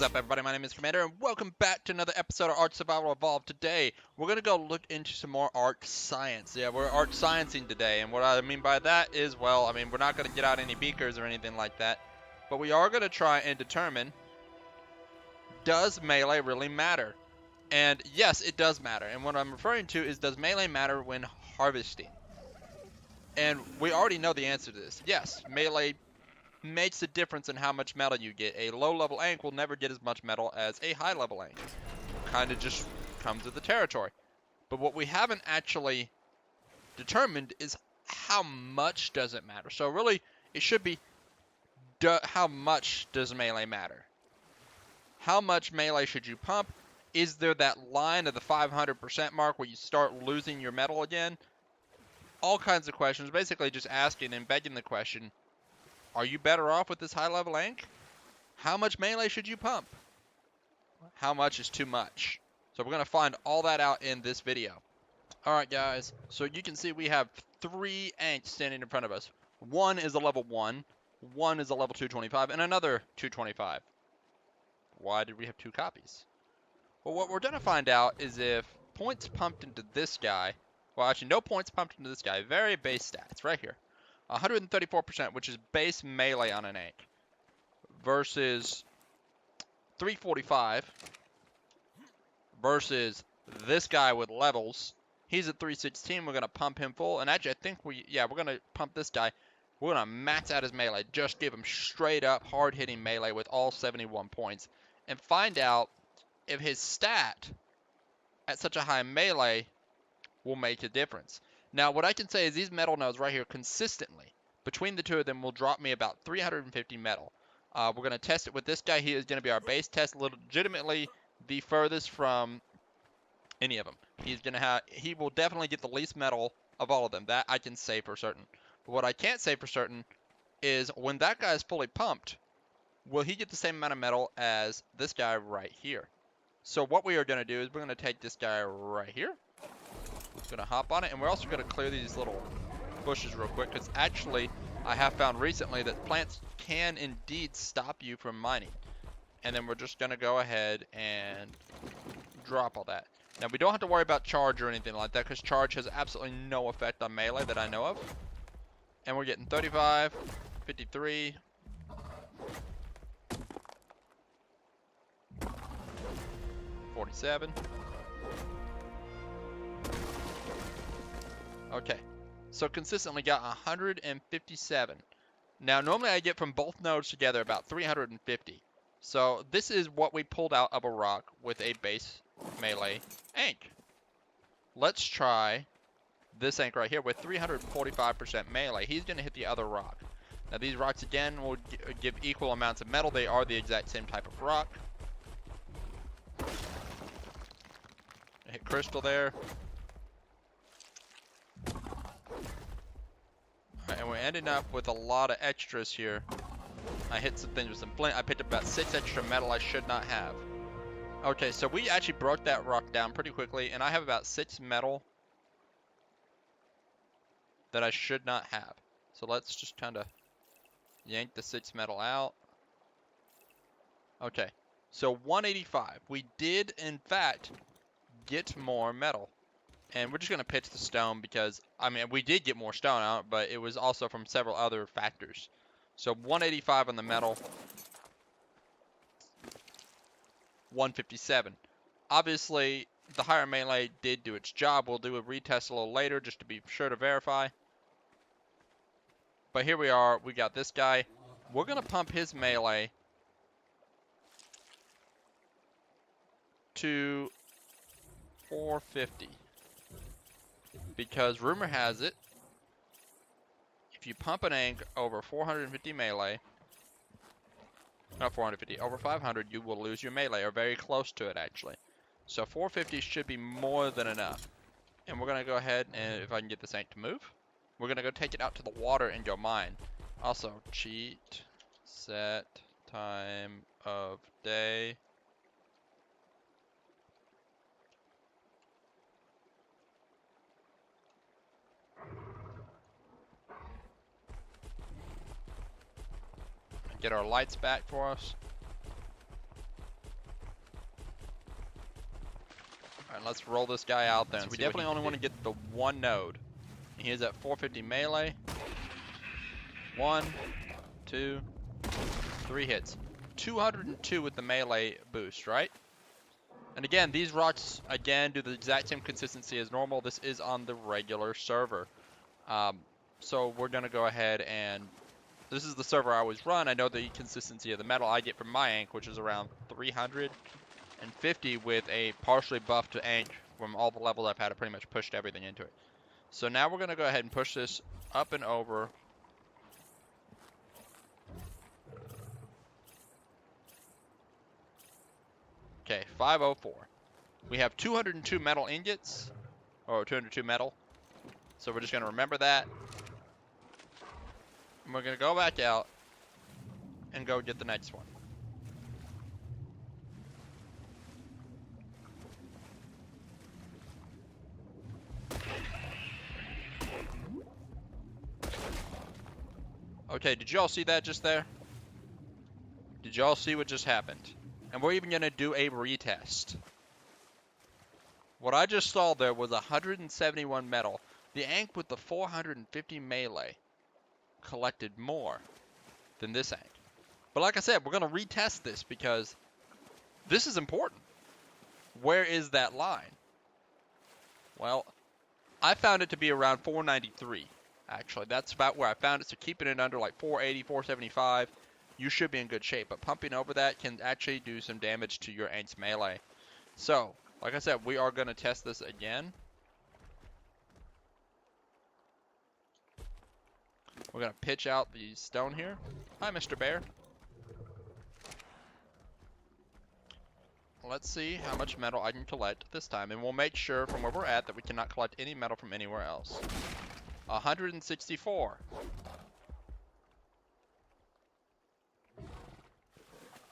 up, everybody? My name is Commander, and welcome back to another episode of Ark Survival Evolved. Today, we're going to go look into some more Ark Science. Yeah, we're Ark Sciencing today, and what I mean by that is, well, we're not going to get out any beakers or anything like that, but we are going to try and determine, does melee really matter? And yes, it does matter, and what I'm referring to is, does melee matter when harvesting? And we already know the answer to this. Yes, melee makes a difference in how much metal you get. A low-level Ankh will never get as much metal as a high-level Ankh. Kind of just comes with the territory. But what we haven't actually determined is how much does it matter. So really, it should be how much does melee matter? How much melee should you pump? Is there that line of the 500% mark where you start losing your metal again? All kinds of questions. Basically just asking and begging the question, are you better off with this high-level Ankh? How much melee should you pump? How much is too much? So we're going to find all that out in this video. Alright guys, so you can see we have 3 Ankhs standing in front of us. One is a level 1, one is a level 225, and another 225. Why did we have 2 copies? Well, what we're going to find out is if points pumped into this guy, well actually no points pumped into this guy, very base stats, right here. 134%, which is base melee on an Ankh, versus 345 versus this guy with levels. He's at 316. We're going to pump him full. And actually, I think we're going to pump this guy. We're going to max out his melee. Just give him straight up hard-hitting melee with all 71 points. And find out if his stat at such a high melee will make a difference. Now, what I can say is these metal nodes right here consistently, between the two of them, will drop me about 350 metal. We're going to test it with this guy. He is going to be our base test, legitimately the furthest from any of them. He will definitely get the least metal of all of them. That I can say for certain. But what I can't say for certain is when that guy is fully pumped, will he get the same amount of metal as this guy right here? So what we are going to do is we're going to take this guy right here. We're going to hop on it, and we're also going to clear these little bushes real quick, because actually I have found recently that plants can indeed stop you from mining. And then we're just going to go ahead and drop all that. Now we don't have to worry about charge or anything like that, because charge has absolutely no effect on melee that I know of. And we're getting 35, 53, 47. Okay, so consistently got 157. Now normally I get from both nodes together about 350. So this is what we pulled out of a rock with a base melee Ankh. Let's try this Ankh right here with 345% melee. He's going to hit the other rock. Now these rocks again will give equal amounts of metal. They are the exact same type of rock. Hit crystal there. Alright, and we're ending up with a lot of extras here. I hit some things with some flint. I picked up about 6 extra metal I should not have. Okay, so we actually broke that rock down pretty quickly, and I have about 6 metal that I should not have. So let's just kind of yank the 6 metal out. Okay, so 185. We did, in fact, get more metal. And we're just going to pitch the stone because, we did get more stone out, but it was also from several other factors. So 185 on the metal, 157. Obviously, the higher melee did do its job. We'll do a retest a little later just to be sure to verify. But here we are. We got this guy. We're going to pump his melee to 450. Because rumor has it, if you pump an Ankh over 450 melee, not 450, over 500, you will lose your melee, or very close to it actually. So 450 should be more than enough. And we're going to go ahead, and if I can get this Ankh to move, we're going to go take it out to the water and go mine. Also, cheat, set, time of day. Get our lights back for us. let's roll this guy out there. So we definitely only want to get the one node. And he's at 450 melee. 1, 2, 3 hits. 202 with the melee boost, right? And again, these rocks, again, do the exact same consistency as normal. This is on the regular server. So we're going to go ahead and... This is the server I always run. I know the consistency of the metal I get from my ink, which is around 350 with a partially buffed ink from all the levels I've had. I pretty much pushed everything into it. So now we're going to go ahead and push this up and over. Okay, 504. We have 202 metal ingots, or 202 metal. So we're just going to remember that. And we're going to go back out and go get the next one. Okay, did y'all see that just there? Did y'all see what just happened? And we're even going to do a retest. What I just saw there was 171 metal. The ink with the 450 melee collected more than this ink. But like I said, we're going to retest this because this is important. Where is that line? Well, I found it to be around 493. Actually, that's about where I found it. So keeping it under like 480, 475, you should be in good shape. But pumping over that can actually do some damage to your ink's melee. So, like I said, we are going to test this again. We're going to pitch out the stone here. Hi, Mr. Bear. Let's see how much metal I can collect this time. And we'll make sure from where we're at that we cannot collect any metal from anywhere else. 164.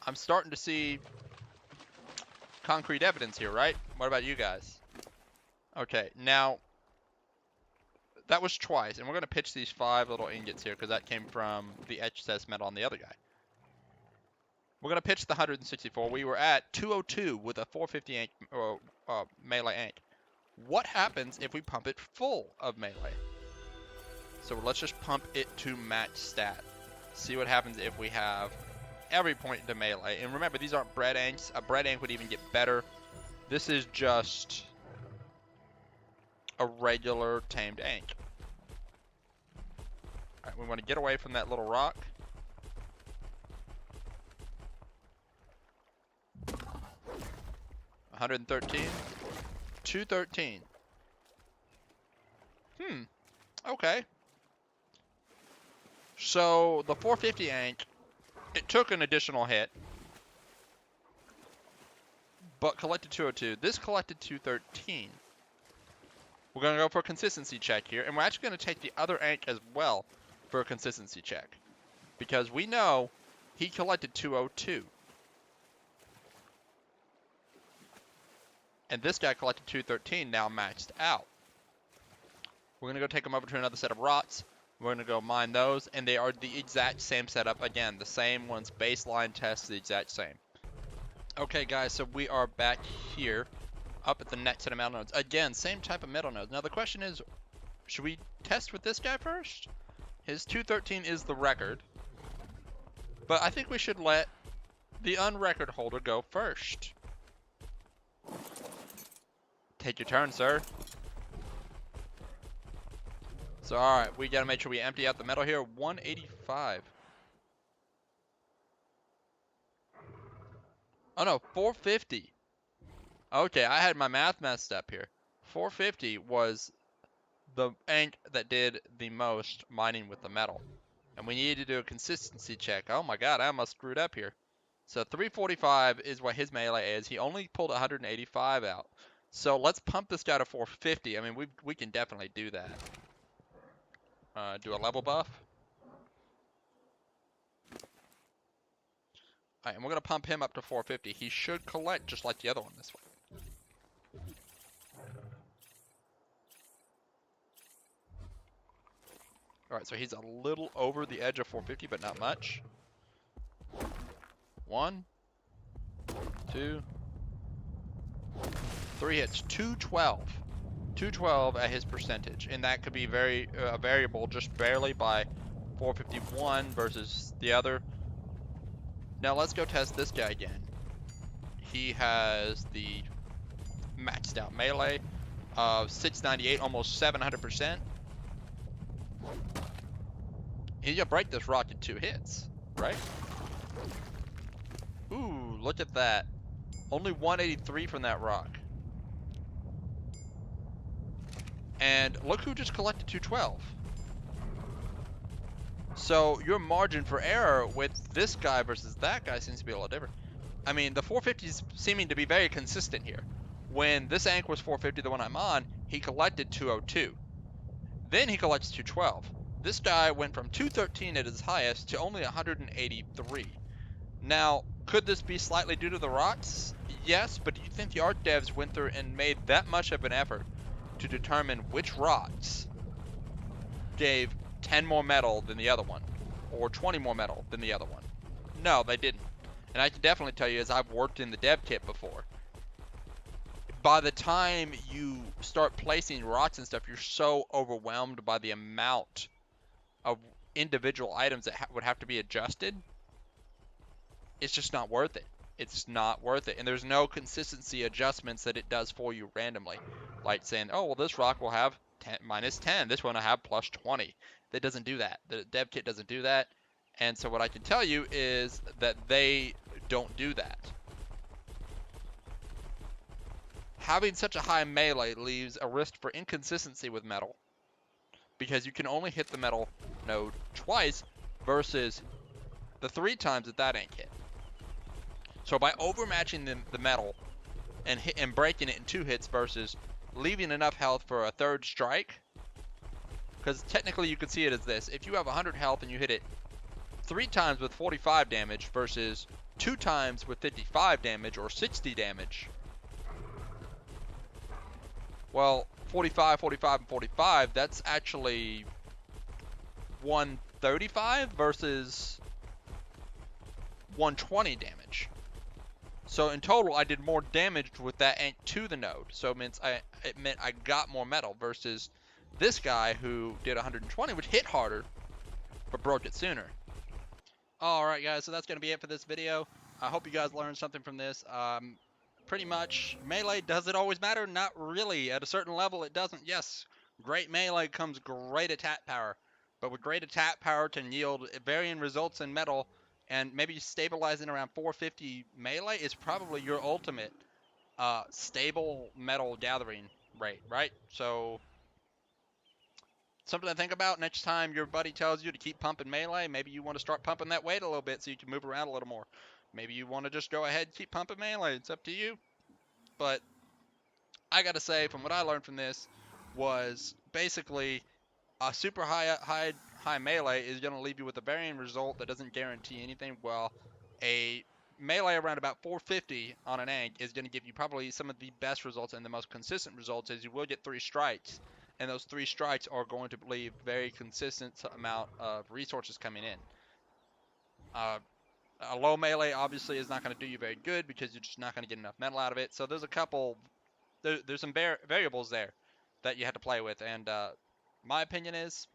I'm starting to see concrete evidence here, right? What about you guys? Okay, now that was twice, and we're going to pitch these 5 little ingots here because that came from the excess metal on the other guy. We're going to pitch the 164. We were at 202 with a 450 ink, melee ink. What happens if we pump it full of melee? So let's just pump it to max stat. See what happens if we have every point into melee. And remember, these aren't bread inks. A bread ink would even get better. This is just a regular tamed ink. Alright, we want to get away from that little rock. $113. $213. Okay. So the 450 ink, it took an additional hit, but collected 202. This collected 213. We're going to go for a consistency check here, and we're actually going to take the other ink as well for a consistency check, because we know he collected 202. And this guy collected 213, now maxed out. We're going to go take them over to another set of rots. We're going to go mine those, and they are the exact same setup. Again, the same ones, baseline test, the exact same. Okay, guys, so we are back here, up at the next set of metal nodes. Again, same type of metal nodes. Now, the question is, should we test with this guy first? His 213 is the record, but I think we should let the unrecord holder go first. Take your turn, sir. So, alright, we gotta make sure we empty out the metal here. 185. Oh no, 450. Okay, I had my math messed up here. 450 was the ink that did the most mining with the metal. And we needed to do a consistency check. Oh my god, I almost screwed up here. So 345 is what his melee is. He only pulled 185 out. So let's pump this guy to 450. I mean, we can definitely do that. Do a level buff. Alright, and we're going to pump him up to 450. He should collect just like the other one this way. Alright, so he's a little over the edge of 450, but not much. 1, 2, 3 hits, 212. 212 at his percentage, and that could be very variable just barely by 451 versus the other. Now let's go test this guy again. He has the maxed out melee of 698, almost 700%. He's gonna break this rock in 2 hits, right? Ooh, look at that. Only 183 from that rock. And look who just collected 212. So your margin for error with this guy versus that guy seems to be a lot different. I mean, the 450 is seeming to be very consistent here. When this ank was 450, the one I'm on, he collected 202. Then he collects 212. This guy went from 213 at his highest to only 183. Now, could this be slightly due to the rocks? Yes, but do you think the art devs went through and made that much of an effort to determine which rocks gave 10 more metal than the other one, or 20 more metal than the other one? No, they didn't. And I can definitely tell you, as I've worked in the dev kit before, by the time you start placing rocks and stuff, you're so overwhelmed by the amount of individual items that would have to be adjusted. It's just not worth it. It's not worth it. And there's no consistency adjustments that it does for you randomly. Like saying, oh, well, this rock will have minus 10. This one will have plus 20. That doesn't do that. The dev kit doesn't do that. And so what I can tell you is that they don't do that. Having such a high melee leaves a risk for inconsistency with metal, because you can only hit the metal node twice versus the 3 times that ank hit. So by overmatching the metal and breaking it in 2 hits versus leaving enough health for a 3rd strike, because technically you could see it as this: if you have 100 health and you hit it 3 times with 45 damage versus 2 times with 55 damage or 60 damage, well, 45, 45, and 45, that's actually 135 versus 120 damage. So in total, I did more damage with that ank to the node. So it meant I got more metal versus this guy who did 120, which hit harder, but broke it sooner. Alright guys, so that's going to be it for this video. I hope you guys learned something from this. Pretty much, melee, does it always matter? Not really. At a certain level, it doesn't. Yes, great melee comes great attack power. But with great attack power can yield varying results in metal, and maybe stabilizing around 450 melee is probably your ultimate stable metal gathering rate, right? So, something to think about next time your buddy tells you to keep pumping melee. Maybe you want to start pumping that weight a little bit so you can move around a little more. Maybe you want to just go ahead and keep pumping melee. It's up to you. But I gotta say, from what I learned from this, was basically a super high melee is gonna leave you with a varying result that doesn't guarantee anything. Well, a melee around about 450 on an ank is gonna give you probably some of the best results and the most consistent results, as you will get 3 strikes, and those 3 strikes are going to leave very consistent amount of resources coming in. A low melee obviously is not going to do you very good because you're just not going to get enough metal out of it. So there's a couple, there's some variables there that you have to play with. And my opinion is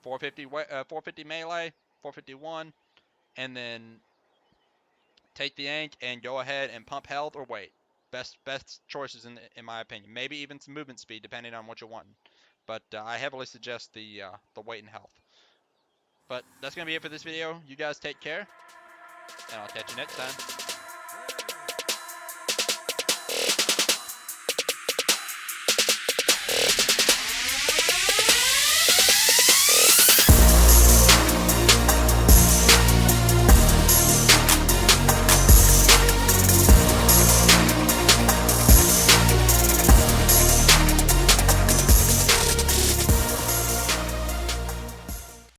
450 melee, 451, and then take the ank and go ahead and pump health or weight. Best choices in my opinion. Maybe even some movement speed depending on what you're wanting. But I heavily suggest the weight and health. But that's going to be it for this video. You guys take care, and I'll catch you next time.